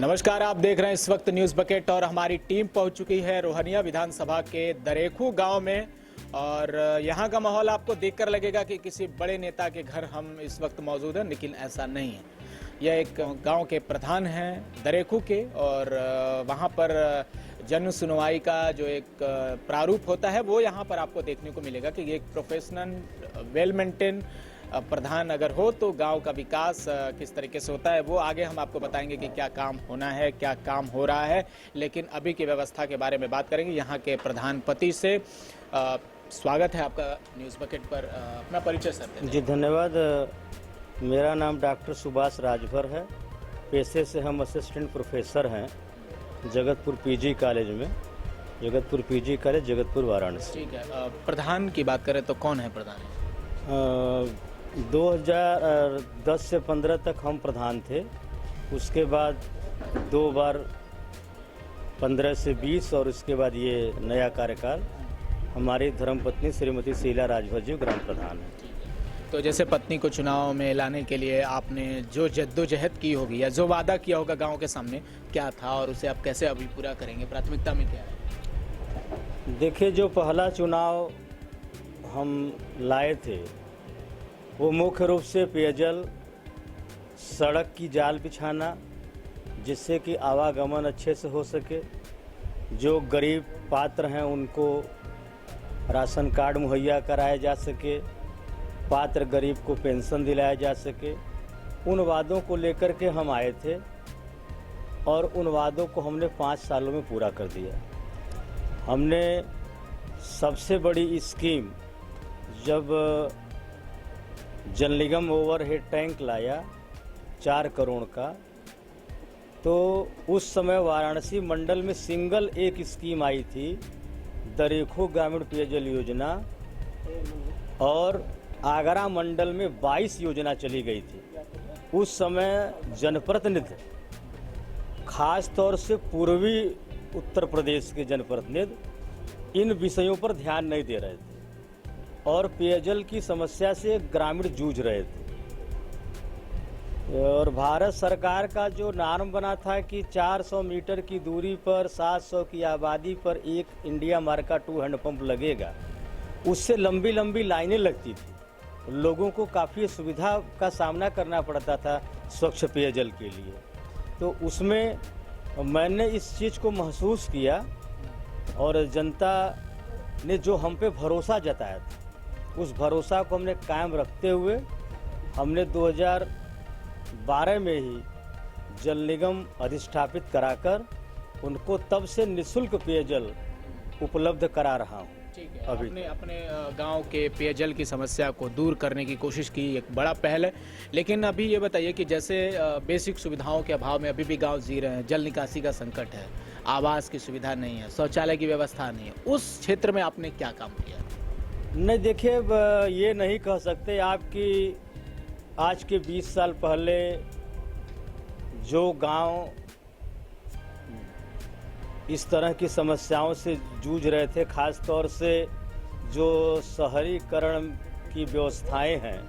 नमस्कार, आप देख रहे हैं इस वक्त न्यूज़ बकेट और हमारी टीम पहुंच चुकी है रोहनिया विधानसभा के दरेखू गांव में। और यहां का माहौल आपको देखकर लगेगा कि किसी बड़े नेता के घर हम इस वक्त मौजूद हैं, लेकिन ऐसा नहीं है। यह एक गांव के प्रधान हैं दरेखू के, और वहां पर जन सुनवाई का जो एक प्रारूप होता है वो यहां पर आपको देखने को मिलेगा कि एक प्रोफेशनल वेल मेंटेन प्रधान अगर हो तो गांव का विकास किस तरीके से होता है वो आगे हम आपको बताएंगे कि क्या काम होना है, क्या काम हो रहा है। लेकिन अभी की व्यवस्था के बारे में बात करेंगे यहाँ के प्रधानपति से। स्वागत है आपका न्यूज़ बकेट पर। अपना परिचय सर। जी धन्यवाद। मेरा नाम डॉक्टर सुभाष राजभर है। पेशे से हम असिस्टेंट प्रोफेसर हैं जगतपुर पीजी कॉलेज में, जगतपुर पीजी कॉलेज जगतपुर वाराणसी। ठीक है, प्रधान की बात करें तो कौन है प्रधान? 2010 से 15 तक हम प्रधान थे। उसके बाद 2 बार 15 से 20 और उसके बाद ये नया कार्यकाल हमारी धर्मपत्नी श्रीमती शीला राजभर जी ग्राम प्रधान है। तो जैसे पत्नी को चुनाव में लाने के लिए आपने जो जद्दोजहद की होगी या जो वादा किया होगा गांव के सामने, क्या था और उसे आप कैसे अभी पूरा करेंगे? प्राथमिकता में क्या है? देखिए, जो पहला चुनाव हम लाए थे वो मुख्य रूप से पेयजल, सड़क की जाल बिछाना जिससे कि आवागमन अच्छे से हो सके, जो गरीब पात्र हैं उनको राशन कार्ड मुहैया कराया जा सके, पात्र गरीब को पेंशन दिलाया जा सके। उन वादों को लेकर के हम आए थे और उन वादों को हमने 5 सालों में पूरा कर दिया। हमने सबसे बड़ी स्कीम जब जल निगम ओवरहेड टैंक लाया 4 करोड़ का, तो उस समय वाराणसी मंडल में सिंगल एक स्कीम आई थी, दरेखू ग्रामीण पेयजल योजना, और आगरा मंडल में 22 योजना चली गई थी। उस समय जनप्रतिनिधि, खास तौर से पूर्वी उत्तर प्रदेश के जनप्रतिनिधि इन विषयों पर ध्यान नहीं दे रहे थे और पेयजल की समस्या से ग्रामीण जूझ रहे थे। और भारत सरकार का जो नॉर्म बना था कि 400 मीटर की दूरी पर 700 की आबादी पर एक इंडिया मार्का 2 हैंडपंप लगेगा, उससे लंबी लंबी लाइनें लगती थी। लोगों को काफ़ी सुविधा का सामना करना पड़ता था स्वच्छ पेयजल के लिए। तो उसमें मैंने इस चीज़ को महसूस किया और जनता ने जो हम पे भरोसा जताया था उस भरोसा को हमने कायम रखते हुए हमने 2012 में ही जल निगम अधिष्ठापित कराकर उनको तब से निःशुल्क पेयजल उपलब्ध करा रहा हूँ। ठीक है, आपने अपने गांव के पेयजल की समस्या को दूर करने की कोशिश की, एक बड़ा पहल है। लेकिन अभी ये बताइए कि जैसे बेसिक सुविधाओं के अभाव में अभी भी गांव जी रहे हैं, जल निकासी का संकट है, आवास की सुविधा नहीं है, शौचालय की व्यवस्था नहीं है, उस क्षेत्र में आपने क्या काम किया? नहीं, देखिए, ये नहीं कह सकते आपकी आज के 20 साल पहले जो गांव इस तरह की समस्याओं से जूझ रहे थे, खास तौर से जो शहरीकरण की व्यवस्थाएं हैं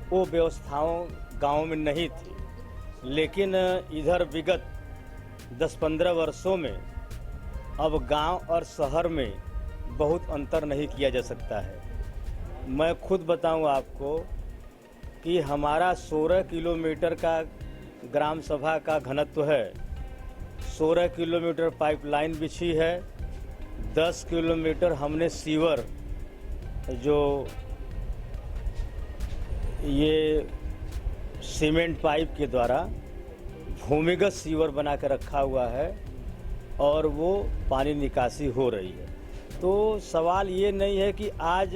वो व्यवस्थाओं गांव में नहीं थी। लेकिन इधर विगत 10-15 वर्षों में अब गांव और शहर में बहुत अंतर नहीं किया जा सकता है। मैं खुद बताऊं आपको कि हमारा 16 किलोमीटर का ग्राम सभा का घनत्व है, 16 किलोमीटर पाइपलाइन बिछी है, 10 किलोमीटर हमने सीवर, जो ये सीमेंट पाइप के द्वारा भूमिगत सीवर बना के रखा हुआ है और वो पानी निकासी हो रही है। तो सवाल ये नहीं है कि आज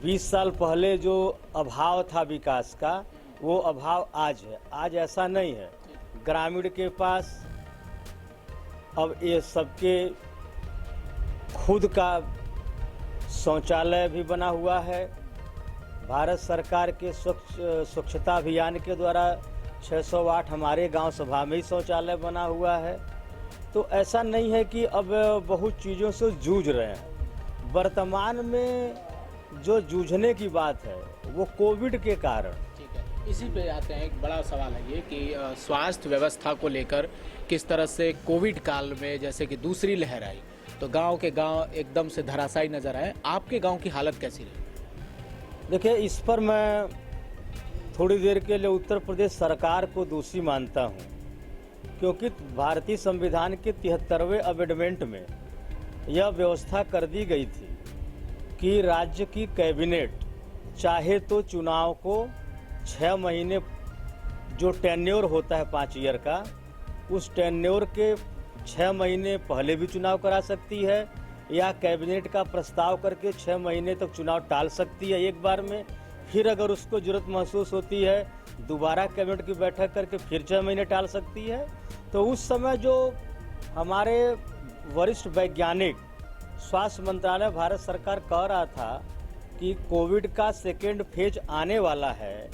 20 साल पहले जो अभाव था विकास का वो अभाव आज है। आज ऐसा नहीं है। ग्रामीण के पास अब ये सबके खुद का शौचालय भी बना हुआ है। भारत सरकार के स्वच्छता अभियान के द्वारा 608 हमारे गांव सभा में ही शौचालय बना हुआ है। तो ऐसा नहीं है कि अब बहुत चीज़ों से जूझ रहे हैं। वर्तमान में जो जूझने की बात है वो कोविड के कारण इसी पे आते हैं, एक बड़ा सवाल है ये कि स्वास्थ्य व्यवस्था को लेकर किस तरह से कोविड काल में जैसे कि दूसरी लहर आई तो गांव के गांव एकदम से धराशायी नजर आए, आपके गांव की हालत कैसी रही? देखिए, इस पर मैं थोड़ी देर के लिए उत्तर प्रदेश सरकार को दोषी मानता हूं, क्योंकि भारतीय संविधान के 73वें अमेंडमेंट में यह व्यवस्था कर दी गई थी कि राज्य की कैबिनेट चाहे तो चुनाव को 6 महीने जो टेन्योर होता है 5 ईयर का, उस टेन्योर के 6 महीने पहले भी चुनाव करा सकती है या कैबिनेट का प्रस्ताव करके 6 महीने तक चुनाव टाल सकती है एक बार में। फिर अगर उसको जरूरत महसूस होती है दोबारा कैबिनेट की बैठक करके फिर 6 महीने टाल सकती है। तो उस समय जो हमारे वरिष्ठ वैज्ञानिक स्वास्थ्य मंत्रालय भारत सरकार कह रहा था कि कोविड का सेकेंड फेज आने वाला है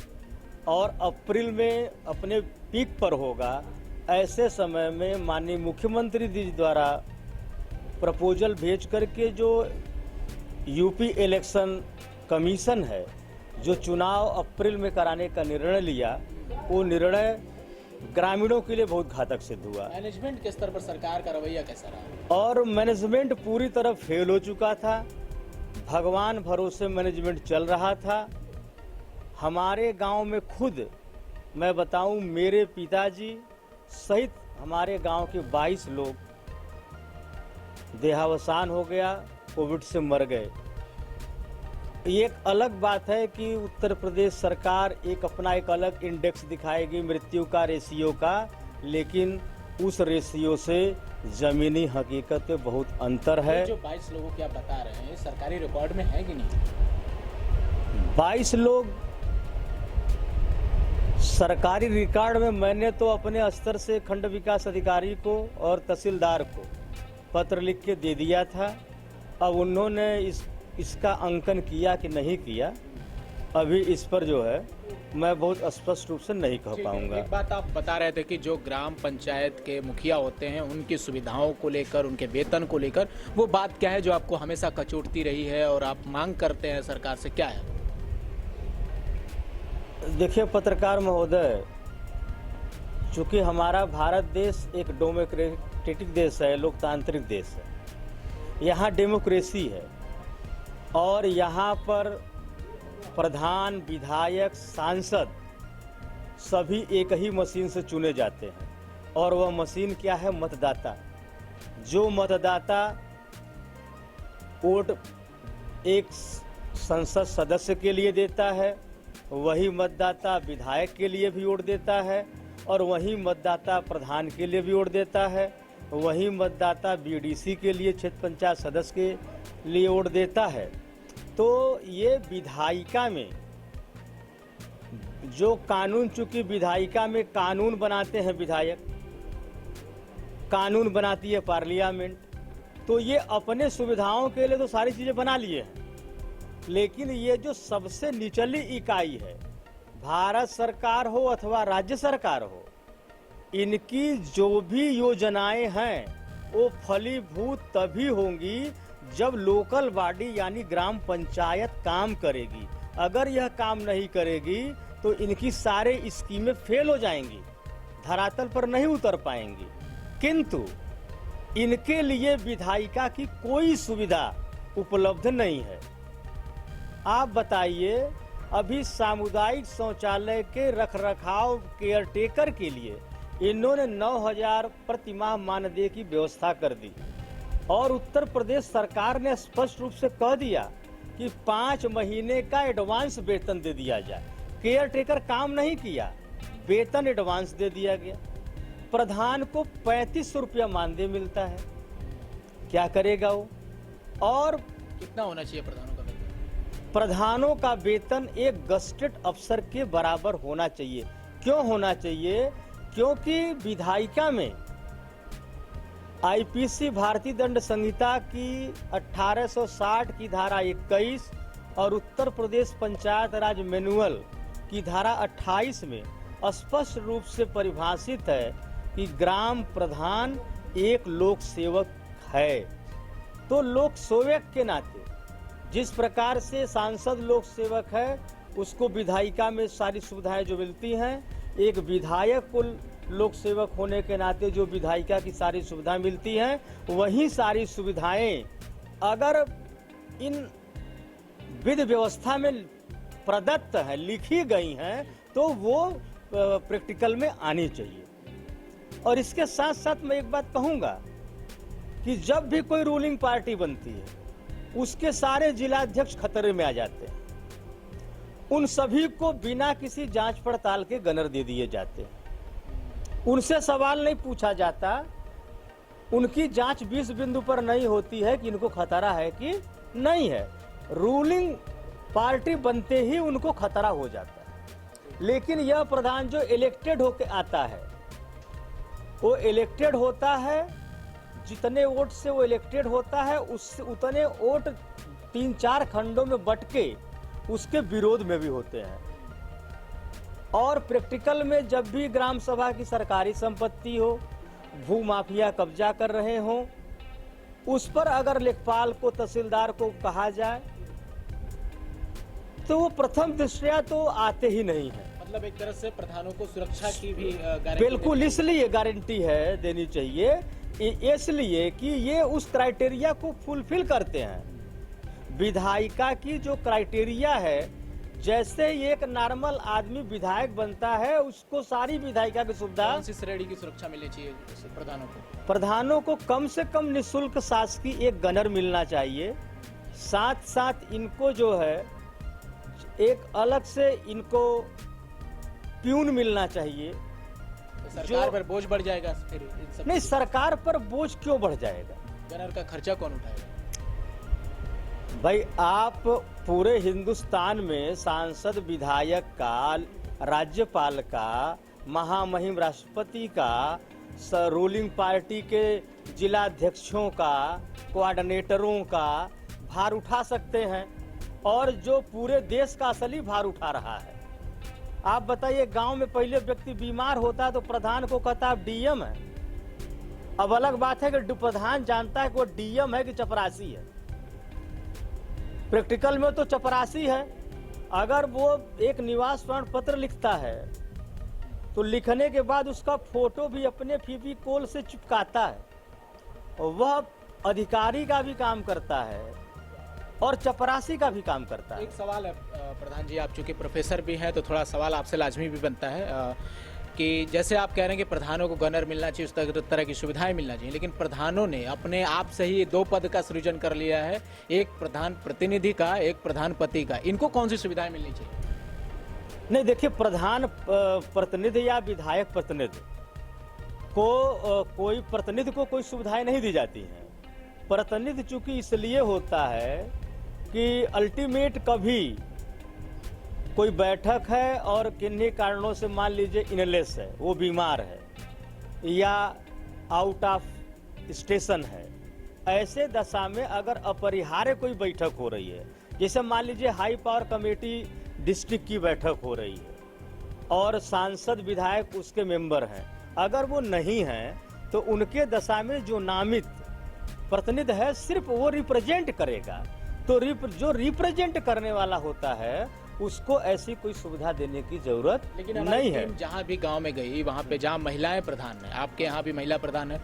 और अप्रैल में अपने पीक पर होगा, ऐसे समय में माननीय मुख्यमंत्री जी द्वारा प्रपोजल भेज करके जो यूपी इलेक्शन कमीशन है जो चुनाव अप्रैल में कराने का निर्णय लिया, वो निर्णय ग्रामीणों के लिए बहुत घातक सिद्ध हुआ। मैनेजमेंट के स्तर पर सरकार का रवैया कैसा रहा? और मैनेजमेंट पूरी तरह फेल हो चुका था, भगवान भरोसे मैनेजमेंट चल रहा था। हमारे गांव में खुद मैं बताऊं, मेरे पिताजी सहित हमारे गांव के 22 लोग देहावसान हो गया, कोविड से मर गए। एक अलग बात है कि उत्तर प्रदेश सरकार एक अलग इंडेक्स दिखाएगी मृत्यु का, रेशियो का, लेकिन उस रेशियो से जमीनी हकीकत में बहुत अंतर है। जो 22 लोगों की आप बता रहे हैं सरकारी रिकॉर्ड में है कि नहीं? 22 लोग सरकारी रिकॉर्ड में, मैंने तो अपने स्तर से खंड विकास अधिकारी को और तहसीलदार को पत्र लिख के दे दिया था। अब उन्होंने इसका अंकन किया कि नहीं किया, अभी इस पर जो है मैं बहुत स्पष्ट रूप से नहीं कह पाऊंगा। एक बात आप बता रहे थे कि जो ग्राम पंचायत के मुखिया होते हैं उनकी सुविधाओं को लेकर, उनके वेतन को लेकर, वो बात क्या है जो आपको हमेशा कचोटती रही है और आप मांग करते हैं सरकार से, क्या है? देखिए पत्रकार महोदय, चूंकि हमारा भारत देश एक डेमोक्रेटिक देश है, लोकतांत्रिक देश है, यहाँ डेमोक्रेसी है और यहाँ पर प्रधान, विधायक, सांसद सभी एक ही मशीन से चुने जाते हैं और वह मशीन क्या है? मतदाता। जो मतदाता वोट एक संसद सदस्य के लिए देता है, वही मतदाता विधायक के लिए भी वोट देता है और वही मतदाता प्रधान के लिए भी वोट देता है, वही मतदाता बीडीसी के लिए, क्षेत्र पंचायत सदस्य के लिए वोट देता है। तो ये विधायिका में जो कानून, चूंकि विधायिका में कानून बनाते हैं विधायक, कानून बनाती है पार्लियामेंट, तो ये अपने सुविधाओं के लिए तो सारी चीजें बना लिए हैं, लेकिन ये जो सबसे निचली इकाई है, भारत सरकार हो अथवा राज्य सरकार हो, इनकी जो भी योजनाएं हैं वो फलीभूत तभी होंगी जब लोकल बॉडी यानी ग्राम पंचायत काम करेगी। अगर यह काम नहीं करेगी तो इनकी सारे स्कीमें फेल हो जाएंगी, धरातल पर नहीं उतर पाएंगी। किंतु इनके लिए विधायिका की कोई सुविधा उपलब्ध नहीं है। आप बताइए, अभी सामुदायिक शौचालय के रखरखाव केयरटेकर के लिए इन्होंने 9,000 प्रतिमाह मानदेय की व्यवस्था कर दी और उत्तर प्रदेश सरकार ने स्पष्ट रूप से कह दिया कि 5 महीने का एडवांस वेतन दे दिया जाए। केयरटेकर काम नहीं किया, वेतन एडवांस दे दिया गया। प्रधान को 3500 रुपया मानदेय मिलता है, क्या करेगा वो? और कितना होना चाहिए प्रधानों का वेतन? प्रधानों का वेतन एक गस्टेड अफसर के बराबर होना चाहिए। क्यों होना चाहिए? क्योंकि विधायिका में आईपीसी भारतीय दंड संहिता की 1860 की धारा 21 और उत्तर प्रदेश पंचायत राज मैनुअल की धारा 28 में स्पष्ट रूप से परिभाषित है कि ग्राम प्रधान एक लोक सेवक है। तो लोक सेवक के नाते जिस प्रकार से सांसद लोक सेवक है, उसको विधायिका में सारी सुविधाएं जो मिलती हैं, एक विधायक को लोक सेवक होने के नाते जो विधायिका की सारी सुविधाएं मिलती हैं, वही सारी सुविधाएं अगर इन विधि व्यवस्था में प्रदत्त है, लिखी गई हैं, तो वो प्रैक्टिकल में आनी चाहिए। और इसके साथ साथ मैं एक बात कहूंगा कि जब भी कोई रूलिंग पार्टी बनती है, उसके सारे जिलाध्यक्ष खतरे में आ जाते हैं। उन सभी को बिना किसी जांच पड़ताल के गनर दे दिए जाते हैं। उनसे सवाल नहीं पूछा जाता, उनकी जांच 20 बिंदु पर नहीं होती है कि इनको खतरा है कि नहीं है। रूलिंग पार्टी बनते ही उनको खतरा हो जाता है। लेकिन यह प्रधान जो इलेक्टेड होकर आता है, वो इलेक्टेड होता है, जितने वोट से वो इलेक्टेड होता है, उससे उतने वोट 3-4 खंडों में बट के उसके विरोध में भी होते हैं। और प्रैक्टिकल में जब भी ग्राम सभा की सरकारी संपत्ति हो, भू माफिया कब्जा कर रहे हो, उस पर अगर लेखपाल को, तहसीलदार को कहा जाए तो वो प्रथम दृष्टया तो आते ही नहीं है। मतलब एक तरह से प्रधानों को सुरक्षा की भी गारंटी बिल्कुल, इसलिए गारंटी है, देनी चाहिए, इसलिए कि ये उस क्राइटेरिया को फुलफिल करते हैं। विधायिका की जो क्राइटेरिया है, जैसे एक नॉर्मल आदमी विधायक बनता है, उसको सारी विधायिका की सुविधा। कौन सी श्रेणी की सुरक्षा मिलनी चाहिए प्रधानों को? प्रधानों को कम से कम निःशुल्क शासकीय एक गनर मिलना चाहिए। साथ साथ इनको जो है एक अलग से इनको प्यून मिलना चाहिए। तो सरकार पर बोझ बढ़ जाएगा फिर इन सब? नहीं, सरकार पर बोझ क्यों बढ़ जाएगा? गनर का खर्चा कौन उठाएगा? भाई, आप पूरे हिंदुस्तान में सांसद, विधायक का, राज्यपाल का, महामहिम राष्ट्रपति का, रूलिंग पार्टी के जिलाध्यक्षों का, कोऑर्डिनेटरों का भार उठा सकते हैं, और जो पूरे देश का असली भार उठा रहा है। आप बताइए, गांव में पहले व्यक्ति बीमार होता तो प्रधान को कहता आप डीएम है। अब अलग बात है कि प्रधान जानता है कि वो डीएम है कि चपरासी है। प्रैक्टिकल में तो चपरासी है। अगर वो एक निवास प्रमाण पत्र लिखता है तो लिखने के बाद उसका फोटो भी अपने फेविकोल से चिपकाता है, और वह अधिकारी का भी काम करता है और चपरासी का भी काम करता है। एक सवाल है प्रधान जी, आप चूंकि प्रोफेसर भी हैं तो थोड़ा सवाल आपसे लाजमी भी बनता है कि जैसे आप कह रहे हैं कि प्रधानों को गनर मिलना चाहिए, उस तरह की सुविधाएं मिलना चाहिए, लेकिन प्रधानों ने अपने आप से ही 2 पद का सृजन कर लिया है, एक प्रधान प्रतिनिधि का, एक प्रधानपति का। इनको कौन सी सुविधाएं मिलनी चाहिए? नहीं, देखिए, प्रधान प्रतिनिधि या विधायक प्रतिनिधि को कोई प्रतिनिधि को कोई सुविधाएं नहीं दी जाती हैं। प्रतिनिधि चूंकि इसलिए होता है कि अल्टीमेट कभी कोई बैठक है और किन्हीं कारणों से मान लीजिए इनलेस है, वो बीमार है या आउट ऑफ स्टेशन है, ऐसे दशा में अगर अपरिहार्य कोई बैठक हो रही है, जैसे मान लीजिए हाई पावर कमेटी डिस्ट्रिक्ट की बैठक हो रही है और सांसद विधायक उसके मेंबर हैं, अगर वो नहीं हैं तो उनके दशा में जो नामित प्रतिनिधि है सिर्फ वो रिप्रेजेंट करेगा। तो जो रिप्रेजेंट करने वाला होता है उसको ऐसी कोई सुविधा देने की जरूरत नहीं है। जहाँ भी गांव में गई, वहाँ पे जहाँ महिलाएं प्रधान है, आपके यहाँ भी महिला प्रधान है,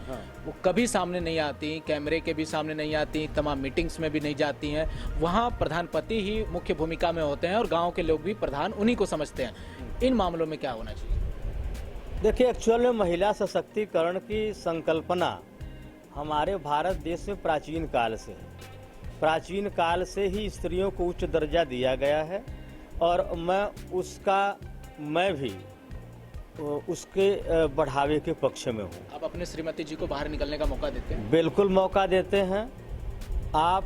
वो कभी सामने नहीं आती, कैमरे के भी सामने नहीं आती, तमाम मीटिंग्स में भी नहीं जाती हैं। वहाँ प्रधानपति ही मुख्य भूमिका में होते हैं और गाँव के लोग भी प्रधान उन्हीं को समझते हैं। इन मामलों में क्या होना चाहिए? देखिए, एक्चुअल में महिला सशक्तिकरण की संकल्पना हमारे भारत देश में प्राचीन काल से है। प्राचीन काल से ही स्त्रियों को उच्च दर्जा दिया गया है और मैं भी उसके बढ़ावे के पक्ष में हूँ। आप अपने श्रीमती जी को बाहर निकलने का मौका देते हैं? बिल्कुल मौका देते हैं। आप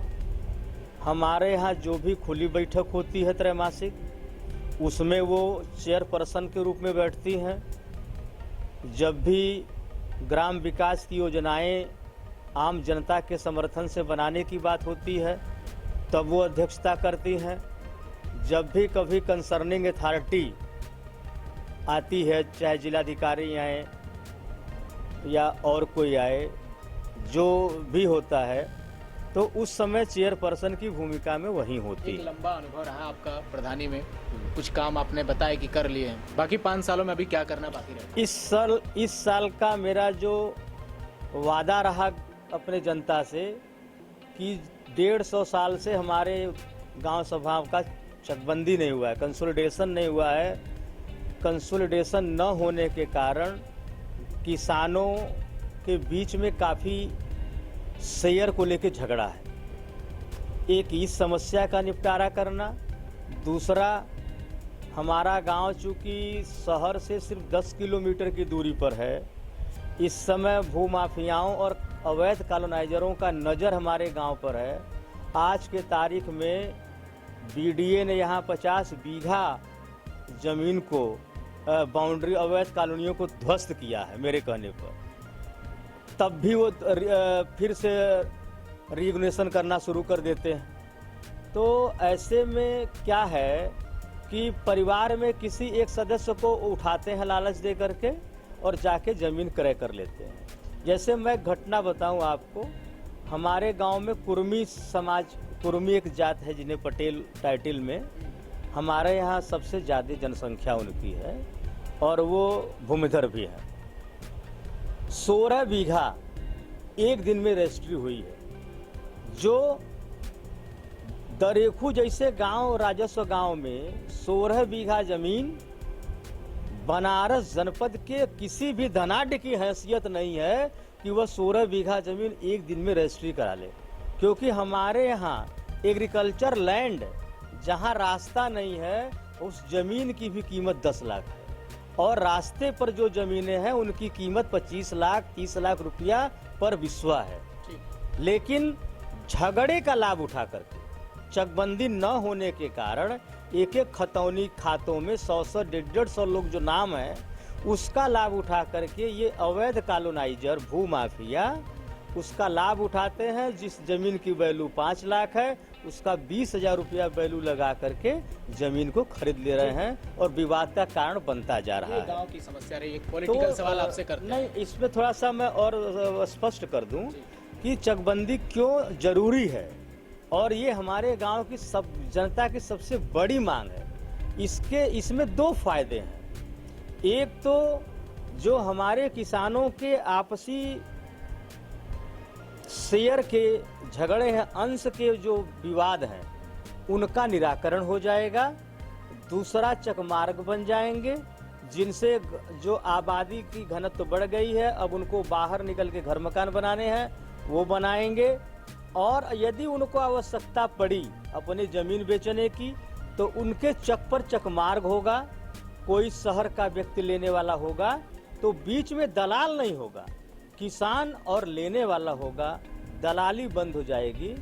हमारे यहाँ जो भी खुली बैठक होती है त्रैमासिक, उसमें वो चेयरपर्सन के रूप में बैठती हैं। जब भी ग्राम विकास की योजनाएं आम जनता के समर्थन से बनाने की बात होती है तब वो अध्यक्षता करती हैं। जब भी कभी कंसर्निंग अथॉरिटी आती है, चाहे जिलाधिकारी आए या और कोई आए, जो भी होता है, तो उस समय चेयरपर्सन की भूमिका में वही होती एक है। लंबा अनुभव रहा आपका प्रधानी में, कुछ काम आपने बताया कि कर लिए हैं, बाकी 5 सालों में अभी क्या करना बाकी रहा? इस साल का मेरा जो वादा रहा अपने जनता से कि 150 साल से हमारे गांव सभा का चकबंदी नहीं हुआ है, कंसोलिडेशन नहीं हुआ है। कंसोलिडेशन न होने के कारण किसानों के बीच में काफ़ी शेयर को लेकर झगड़ा है। एक इस समस्या का निपटारा करना, दूसरा हमारा गांव चूँकि शहर से सिर्फ 10 किलोमीटर की दूरी पर है, इस समय भूमाफियाओं और अवैध कॉलोनाइजरों का नज़र हमारे गांव पर है। आज के तारीख में बीडीए ने यहाँ 50 बीघा जमीन को बाउंड्री अवैध कॉलोनियों को ध्वस्त किया है मेरे कहने पर। तब भी वो फिर से रिगुलेशन करना शुरू कर देते हैं। तो ऐसे में क्या है कि परिवार में किसी एक सदस्य को उठाते हैं लालच दे करके और जाके ज़मीन क्रय कर लेते हैं। जैसे मैं घटना बताऊं आपको, हमारे गांव में कुर्मी समाज, कुर्मी एक जात है जिन्हें पटेल टाइटल में, हमारे यहाँ सबसे ज़्यादा जनसंख्या उनकी है और वो भूमिधर भी है। 16 बीघा एक दिन में रजिस्ट्री हुई है। जो दरेखू जैसे गांव, राजस्व गांव में 16 बीघा जमीन बनारस जनपद के किसी भी धनाढ्य की हैसियत नहीं है कि वह 16 बीघा जमीन एक दिन में रजिस्ट्री करा ले, क्योंकि हमारे यहाँ एग्रीकल्चर लैंड जहाँ रास्ता नहीं है उस जमीन की भी कीमत 10 लाख है और रास्ते पर जो जमीनें हैं उनकी कीमत 25 लाख 30 लाख रुपया पर बिस्वा है। लेकिन झगड़े का लाभ उठा करके, चकबंदी न होने के कारण एक एक खतौनी खातों में 100 150 लोग जो नाम है उसका लाभ उठा करके ये अवैध कॉलोनाइजर भूमाफिया उसका लाभ उठाते हैं। जिस जमीन की वैल्यू 5 लाख है उसका 20,000 रुपया वैल्यू लगा करके जमीन को खरीद ले रहे हैं और विवाद का कारण बनता जा रहा है। गांव की समस्या रही। एक पॉलिटिकल सवाल आपसे करते हैं। नहीं, इसमें थोड़ा सा मैं और स्पष्ट कर दूं कि चकबंदी क्यों जरूरी है और ये हमारे गांव की सब जनता की सबसे बड़ी मांग है। इसमें 2 फायदे हैं। एक तो जो हमारे किसानों के आपसी शेयर के झगड़े हैं, अंश के जो विवाद हैं उनका निराकरण हो जाएगा। दूसरा, चकमार्ग बन जाएंगे जिनसे जो आबादी की घनत्व बढ़ गई है, अब उनको बाहर निकल के घर मकान बनाने हैं, वो बनाएंगे। और यदि उनको आवश्यकता पड़ी अपनी जमीन बेचने की तो उनके चक पर चकमार्ग होगा, कोई शहर का व्यक्ति लेने वाला होगा तो बीच में दलाल नहीं होगा, किसान और लेने वाला होगा, दलाली बंद हो जाएगी,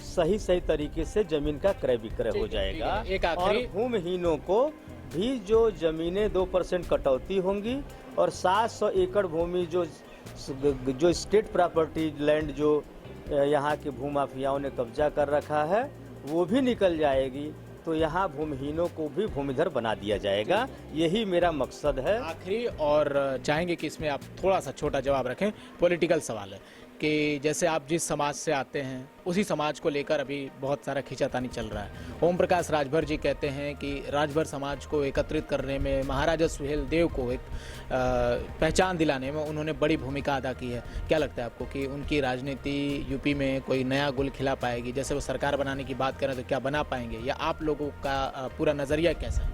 सही तरीके से जमीन का क्रय विक्रय हो जाएगा। और भूमिहीनों को भी जो जमीनें 2% कटौती होंगी और 700 एकड़ भूमि जो स्टेट प्रॉपर्टी लैंड जो यहाँ के भूमाफियाओं ने कब्जा कर रखा है वो भी निकल जाएगी। तो यहाँ भूमिहीनों को भी भूमिधर बना दिया जाएगा। यही मेरा मकसद है। आखिरी और चाहेंगे कि इसमें आप थोड़ा सा छोटा जवाब रखें। पॉलिटिकल सवाल है कि जैसे आप जिस समाज से आते हैं उसी समाज को लेकर अभी बहुत सारा खींचातानी चल रहा है। ओम प्रकाश राजभर जी कहते हैं कि राजभर समाज को एकत्रित करने में, महाराजा सुहेल देव को एक पहचान दिलाने में उन्होंने बड़ी भूमिका अदा की है। क्या लगता है आपको कि उनकी राजनीति यूपी में कोई नया गुल खिला पाएगी? जैसे वो सरकार बनाने की बात करें तो क्या बना पाएंगे, या आप लोगों का पूरा नजरिया कैसा है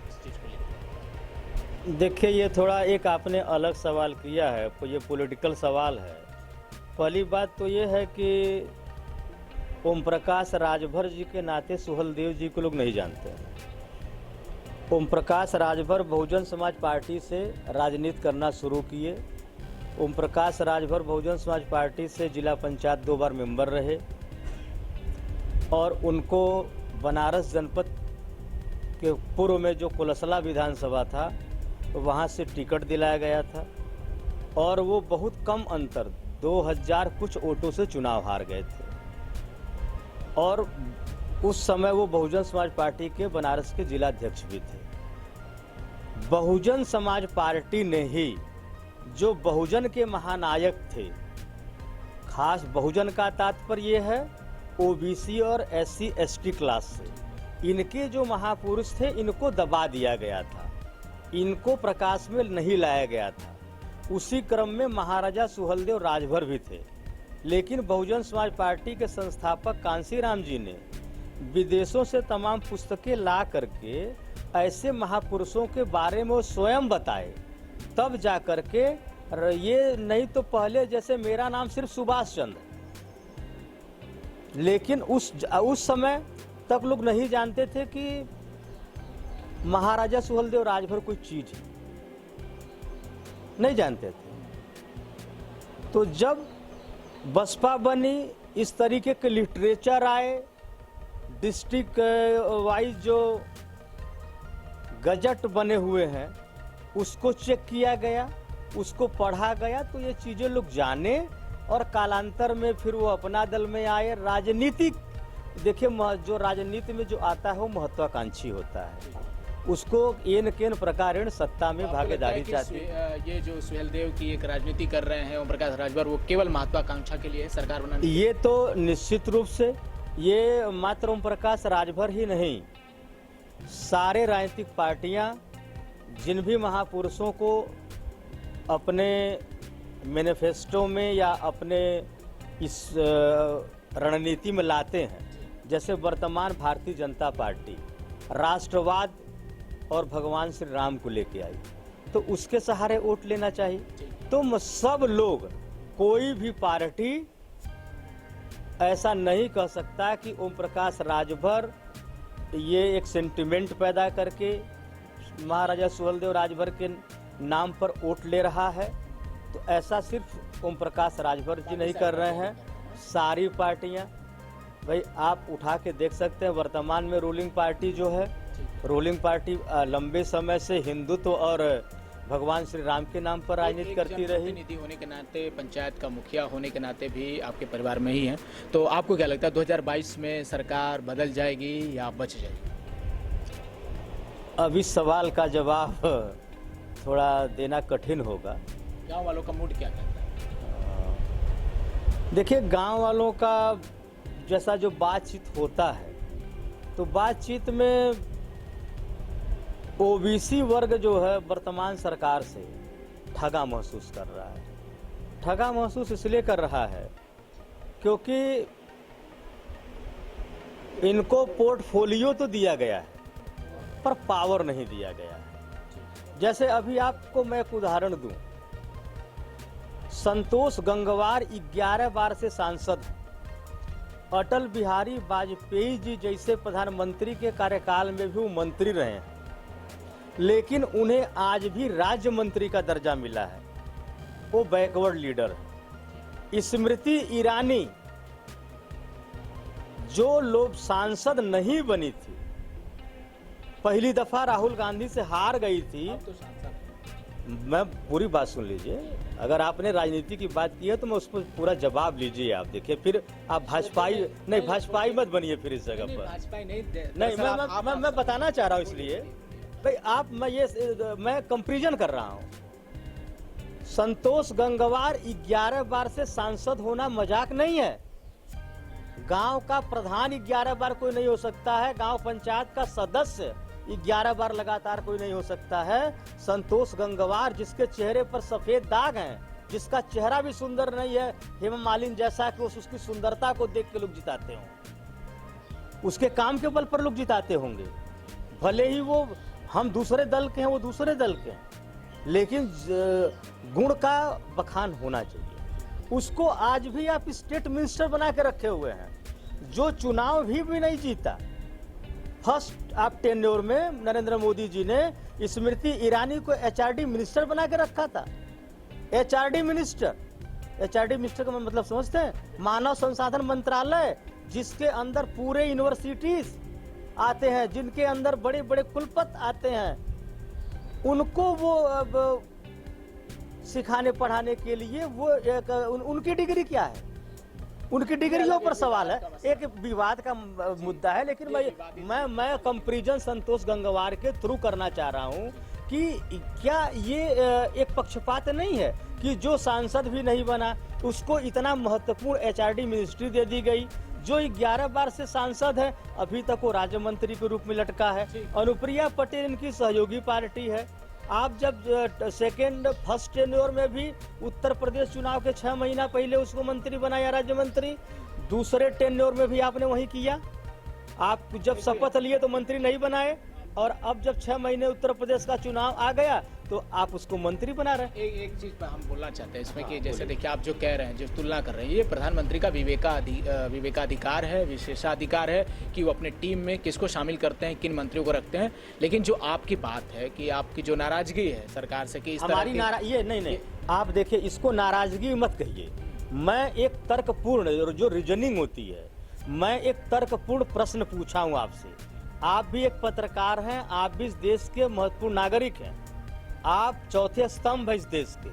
इस चीज को लेकर? देखिए, ये थोड़ा एक आपने अलग सवाल किया है, ये पॉलिटिकल सवाल है। पहली बात तो ये है कि ओम प्रकाश राजभर जी के नाते सुहेल देव जी को लोग नहीं जानते। ओम प्रकाश राजभर बहुजन समाज पार्टी से राजनीति करना शुरू किए। ओम प्रकाश राजभर बहुजन समाज पार्टी से जिला पंचायत 2 बार मेंबर रहे और उनको बनारस जनपद के पूर्व में जो कोलसला विधानसभा था वहाँ से टिकट दिलाया गया था और वो बहुत कम अंतर 2000 कुछ वोटों से चुनाव हार गए थे। और उस समय वो बहुजन समाज पार्टी के बनारस के जिला अध्यक्ष भी थे। बहुजन समाज पार्टी ने ही, जो बहुजन के महानायक थे, खास बहुजन का तात्पर्य है ओबीसी और एससी एसटी क्लास से। इनके जो महापुरुष थे इनको दबा दिया गया था, इनको प्रकाश में नहीं लाया गया था। उसी क्रम में महाराजा सुहेलदेव राजभर भी थे, लेकिन बहुजन समाज पार्टी के संस्थापक कांशीराम जी ने विदेशों से तमाम पुस्तकें ला करके ऐसे महापुरुषों के बारे में वो स्वयं बताए, तब जा करके ये, नहीं तो पहले जैसे मेरा नाम सिर्फ सुभाष चंद्र, लेकिन उस समय तक लोग नहीं जानते थे कि महाराजा सुहेलदेव राजभर कोई चीज है, नहीं जानते थे। तो जब बसपा बनी, इस तरीके के लिटरेचर आए, डिस्ट्रिक्ट वाइज जो गजट बने हुए हैं उसको चेक किया गया, उसको पढ़ा गया, तो ये चीजें लोग जाने और कालांतर में फिर वो अपना दल में आए। राजनीतिक देखिए, जो राजनीति में जो आता है वो महत्वाकांक्षी होता है, उसको एन केन प्रकारेण सत्ता में भागीदारी चाहती है। ये जो सुहेलदेव की एक राजनीति कर रहे हैं ओम प्रकाश राजभर, वो केवल महत्वाकांक्षा के लिए सरकार बनाने, ये तो निश्चित रूप से, ये मात्र ओम प्रकाश राजभर ही नहीं, सारे राजनीतिक पार्टियां जिन भी महापुरुषों को अपने मैनिफेस्टो में या अपने इस रणनीति में लाते हैं, जैसे वर्तमान भारतीय जनता पार्टी राष्ट्रवाद और भगवान श्री राम को लेके आई, तो उसके सहारे वोट लेना चाहिए। तो सब लोग, कोई भी पार्टी ऐसा नहीं कह सकता कि ओम प्रकाश राजभर ये एक सेंटिमेंट पैदा करके महाराजा सुहेलदेव राजभर के नाम पर वोट ले रहा है। तो ऐसा सिर्फ ओम प्रकाश राजभर जी नहीं कर रहे हैं, सारी पार्टियां। भाई आप उठा के देख सकते हैं, वर्तमान में रूलिंग पार्टी जो है, रूलिंग पार्टी लंबे समय से हिंदुत्व और भगवान श्री राम के नाम पर राजनीति करती रही। प्रतिनिधि होने के नाते, पंचायत का मुखिया होने के नाते भी आपके परिवार में ही हैं, तो आपको क्या लगता है 2022 में सरकार बदल जाएगी या बच जाएगी? अब इस सवाल का जवाब थोड़ा देना कठिन होगा। गांव वालों का मूड क्या कहता है? देखिए, गांव वालों का जैसा जो बातचीत होता है, तो बातचीत में ओबीसी वर्ग जो है वर्तमान सरकार से ठगा महसूस कर रहा है। ठगा महसूस इसलिए कर रहा है क्योंकि इनको पोर्टफोलियो तो दिया गया है पर पावर नहीं दिया गया है। जैसे अभी आपको मैं एक उदाहरण दूं, संतोष गंगवार 11 बार से सांसद हैं। अटल बिहारी वाजपेयी जी जैसे प्रधानमंत्री के कार्यकाल में भी वो मंत्री रहे हैं, लेकिन उन्हें आज भी राज्य मंत्री का दर्जा मिला है। वो बैकवर्ड लीडर है। स्मृति ईरानी जो लोग सांसद नहीं बनी थी, पहली दफा राहुल गांधी से हार गई थी। तो सांसद, मैं पूरी बात सुन लीजिए, अगर आपने राजनीति की बात की है तो मैं उस पर पूरा जवाब लीजिए। आप देखिए, फिर आप भाजपाई नहीं, भाजपाई मत बनिए फिर इस जगह पर। भाजपा नहीं, मैं बताना चाह रहा हूँ इसलिए भाई, मैं कंपैरिजन कर रहा हूँ। संतोष गंगवार 11 बार से सांसद होना मजाक नहीं है। गांव का प्रधान 11 बार कोई नहीं हो सकता है, गांव पंचायत का सदस्य 11 बार लगातार कोई नहीं हो सकता है। संतोष गंगवार जिसके चेहरे पर सफेद दाग हैं, जिसका चेहरा भी सुंदर नहीं है हेमा मालिनी जैसा कि उसकी सुंदरता को देख के लोग जिताते हों, उसके काम के बल पर लोग जिताते होंगे। भले ही वो हम दूसरे दल के हैं, वो दूसरे दल के हैं, लेकिन गुण का बखान होना चाहिए। उसको आज भी आप स्टेट मिनिस्टर बना के रखे हुए हैं, जो चुनाव भी नहीं जीता। फर्स्ट आप टेन्योर में नरेंद्र मोदी जी ने स्मृति ईरानी को एचआरडी मिनिस्टर बना के रखा था। एचआरडी मिनिस्टर का मतलब समझते हैं? मानव संसाधन मंत्रालय, जिसके अंदर पूरे यूनिवर्सिटीज आते हैं, जिनके अंदर बड़े बड़े कुलपति आते हैं, उनको वो सिखाने पढ़ाने के लिए वो उनकी डिग्री क्या है? उनकी डिग्रियों पर सवाल है, एक विवाद का मुद्दा है। लेकिन मैं कंपैरिजन संतोष गंगवार के थ्रू करना चाह रहा हूं कि क्या ये एक पक्षपात नहीं है कि जो सांसद भी नहीं बना उसको इतना महत्वपूर्ण एचआरडी मिनिस्ट्री दे दी गई, जो 11 बार से सांसद है, अभी तक वो राज्य मंत्री के रूप में लटका है। अनुप्रिया पटेल इनकी सहयोगी पार्टी है। आप जब फर्स्ट टेन्योर में भी उत्तर प्रदेश चुनाव के 6 महीना पहले उसको मंत्री बनाया, राज्य मंत्री। दूसरे टेन्योर में भी आपने वही किया। आप जब शपथ लिए तो मंत्री नहीं बनाए, और अब जब 6 महीने उत्तर प्रदेश का चुनाव आ गया तो आप उसको मंत्री बना रहे। एक चीज पर हम बोलना चाहते हैं इसमें कि जैसे देखिए आप जो कह रहे हैं, जो तुलना कर रहे हैं, ये प्रधानमंत्री का विवेकाधिकार है, विशेषाधिकार है कि वो अपने टीम में किसको शामिल करते हैं, किन मंत्रियों को रखते हैं। लेकिन जो आपकी बात है कि आपकी जो नाराजगी है सरकार से कि इस हमारी ये नहीं, आप देखिए, इसको नाराजगी मत कहिए। मैं एक तर्कपूर्ण जो रीजनिंग होती है, मैं एक तर्कपूर्ण प्रश्न पूछा हूँ आपसे। आप भी एक पत्रकार हैं, आप भी इस देश के महत्वपूर्ण नागरिक हैं, आप चौथे स्तंभ है इस देश के,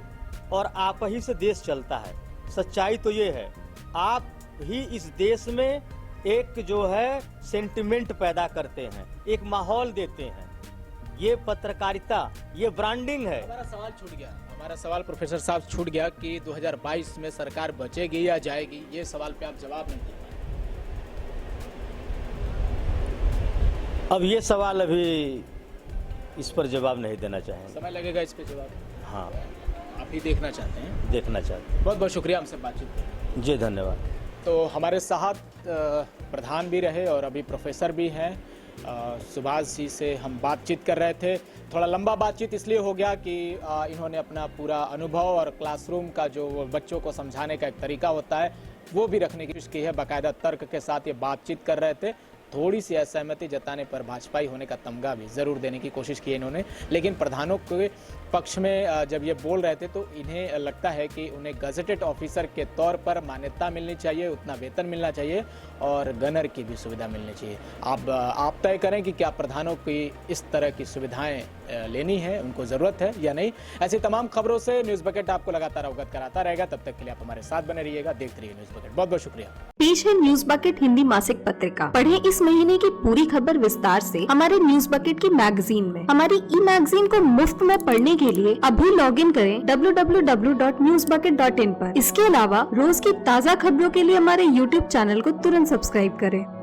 और आप ही से देश चलता है। सच्चाई तो ये है, आप ही इस देश में एक जो है सेंटिमेंट पैदा करते हैं, एक माहौल देते हैं। ये पत्रकारिता, ये ब्रांडिंग है। हमारा सवाल छूट गया, हमारा सवाल प्रोफेसर साहब छूट गया कि 2022 में सरकार बचेगी या जाएगी। ये सवाल पे आप जवाब नहीं दे। अब ये सवाल अभी इस पर जवाब नहीं देना चाहेंगे। समय लगेगा इस पे जवाब। हाँ, आप ही देखना चाहते हैं। देखना चाहते हैं। बहुत बहुत शुक्रिया हमसे बातचीत करने। जी धन्यवाद। तो हमारे साथ प्रधान भी रहे और अभी प्रोफेसर भी हैं, सुभाष जी से हम बातचीत कर रहे थे। थोड़ा लंबा बातचीत इसलिए हो गया कि इन्होंने अपना पूरा अनुभव और क्लासरूम का जो बच्चों को समझाने का एक तरीका होता है वो भी रखने की कोशिश की है। बाकायदा तर्क के साथ ये बातचीत कर रहे थे। थोड़ी सी असहमति जताने पर भाजपाई होने का तमगा भी जरूर देने की कोशिश की इन्होंने, लेकिन प्रधानों के पक्ष में जब ये बोल रहे थे तो इन्हें लगता है कि उन्हें गजेटेड ऑफिसर के तौर पर मान्यता मिलनी चाहिए, उतना वेतन मिलना चाहिए और गनर की भी सुविधा मिलनी चाहिए। आप तय करें कि क्या प्रधानों की इस तरह की सुविधाएं लेनी है, उनको जरूरत है या नहीं। ऐसी तमाम खबरों से न्यूज बकेट आपको लगातार अवगत कराता रहेगा। तब तक के लिए आप हमारे साथ बने रहिएगा, देखते रहिए न्यूज बकेट। बहुत बहुत शुक्रिया। पेश है न्यूज बकेट हिंदी मासिक पत्रिका। पढ़ें इस महीने की पूरी खबर विस्तार से हमारे न्यूज बकेट की मैगजीन में। हमारी ई मैगजीन को मुफ्त में पढ़ने के लिए अभी लॉगिन करें www.newsbucket.in पर। इसके अलावा रोज की ताज़ा खबरों के लिए हमारे YouTube चैनल को तुरंत सब्सक्राइब करें।